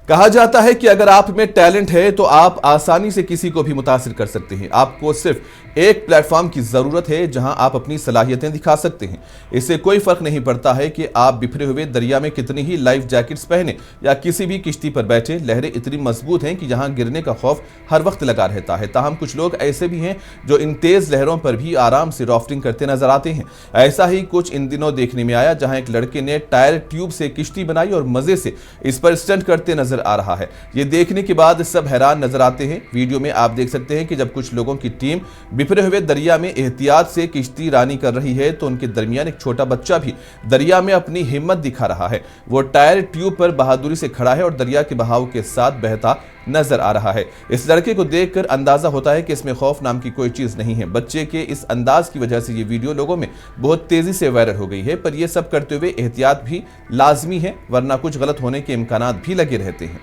कहा जाता है कि अगर आप में टैलेंट है तो आप आसानी से किसी को भी मुतासिर कर सकते हैं। आपको सिर्फ एक प्लेटफॉर्म की जरूरत है जहां आप अपनी सलाहियतें दिखा सकते हैं। इससे कोई फर्क नहीं पड़ता है कि आप बिखरे हुए दरिया में कितनी ही लाइफ जैकेट्स पहने या किसी भी किश्ती पर बैठे। लहरें इतनी मजबूत हैं कि जहां गिरने का खौफ हर वक्त लगा रहता है। ताहम कुछ लोग ऐसे भी हैं जो इन तेज लहरों पर भी आराम से राफ्टिंग करते नजर आते हैं। ऐसा ही कुछ इन दिनों देखने में आया जहां एक लड़के ने टायर ट्यूब से किश्ती बनाई और मजे से इस पर स्टंट करते नजर आ रहा है। ये देखने के बाद सब हैरान नजर आते हैं। वीडियो में आप देख सकते हैं कि जब कुछ लोगों की टीम बिखरे हुए दरिया में एहतियात से किश्ती रानी कर रही है तो उनके दरमियान एक छोटा बच्चा भी दरिया में अपनी हिम्मत दिखा रहा है। वो टायर ट्यूब पर बहादुरी से खड़ा है और दरिया के बहाव के साथ बहता नजर आ रहा है। इस लड़के को देखकर अंदाजा होता है कि इसमें खौफ नाम की कोई चीज नहीं है। बच्चे के इस अंदाज की वजह से ये वीडियो लोगों में बहुत तेजी से वायरल हो गई है। पर यह सब करते हुए एहतियात भी लाजमी है, वरना कुछ गलत होने के इम्कानात भी लगे रहते हैं।